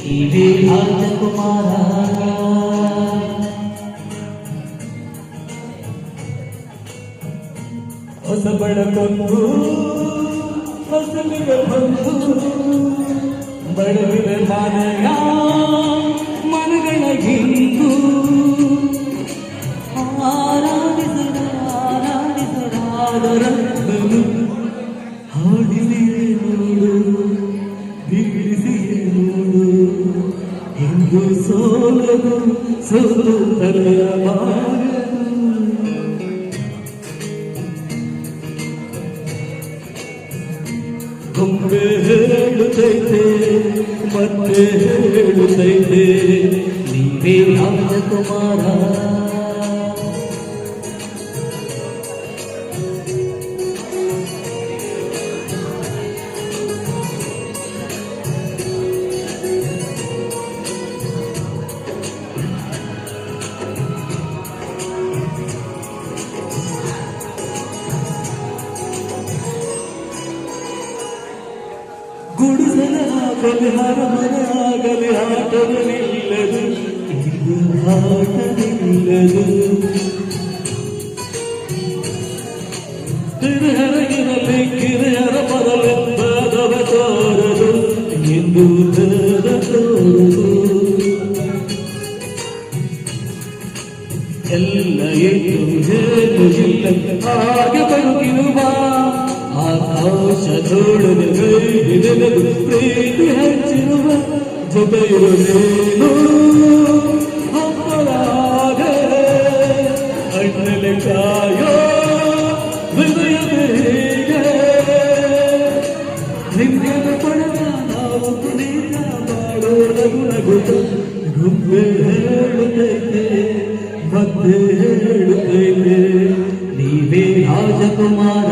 ನೀವೇ ರಾಜಕುಮಾರ. ಹೊಸ ಬೆಳಕೊಂದು ಹೊಸಲಿಗೆ ಬಂದು ಬಡವಿದ ಮನೆಯ ಮನಗಳ ಹಿಂದು ಆರಾಧಿಸರಾದರನ್ನು ಹಾಡಿಸಿಯೇ ನೋಡು, ಬೀಳಿಸಿಯೇ ನೋಡು, ಎಂದು ಸೋಲದು ಸೋಲು ತರಬಾರದು. ಗೊಂಬೆ ಹೇಳುತ್ತೈತೆ ಮತ್ತೆ ಹೇಳುತ್ತೈತೆ ನೀವೇ ರಾಜಕುಮಾರ. ಗುಡಿಸಲಾಗಲಿ ಹರಮನಾಗಲಿ ಆಟವಿಲ್ಲದು, ಇದು ಆಟವಿಲ್ಲದು. ಹಿರಿಯರಿಗಿರಲಿ ಕಿರಿಯರ ಬರಲೆಂಬದವ ತೋರದು ಎಂದು ತೋರದು. ಎಲ್ಲ ಏನು ಏನು ಇಲ್ಲ ಹಾಗೆ ಬರುತ್ತಿರುವ ಆಕಾಶ ಧೂಳದು ಪ್ರೀತಿ ಹಚ್ಚಿರುವ ಜೊತೆಯಿರುತ್ತೇನು ಅಪರಾಧ ಅಣ್ಣಲೆ ಕಾಯೋ ಹೃದಯದೇ ನಿಮ್ಗೆನ ಪಡೆದ ನಾವು ಪುನೀತ ಮಾಡೋದಗು ನಗುತ್ತ ಗೊಂಬೆ ಹೇಳುತ್ತೈತೆ ಮತ್ತೆ ಹೇಳುತ್ತೈತೆ ನೀವೇ ರಾಜಕುಮಾರ.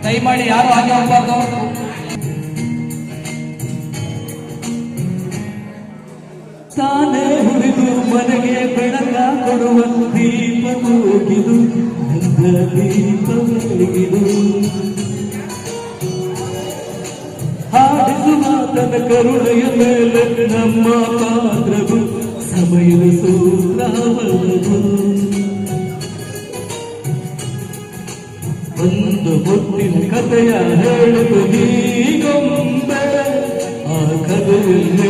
ದಯಮಾಡಿ ಯಾರು ಹಾಗೆ ಹೋಗಬಾರ್ದು. ತಾನೇ ಹುರಿದು ಮನೆಗೆ ಬೆಳಕ ಕೊಡುವ ದೀಪ ಹೋಗಿದು, ನನ್ನ ದೀಪ ಬೆಳಗಿದು. ಹಾಡಿಸುವ ತನ್ನ ಕರುಣೆಯ ಮೇಲೆ ನಮ್ಮ ಪಾತ್ರವು ಸಮಯದ ಸೂತ್ರವಲ್ಲದು. ಒಂದು ಹೊತ್ತಿನ ಕಥೆಯ ಹೇಳುವುದು ನೀಗೊಂಬೆ, ಆ ಕಥೆಯಲ್ಲಿ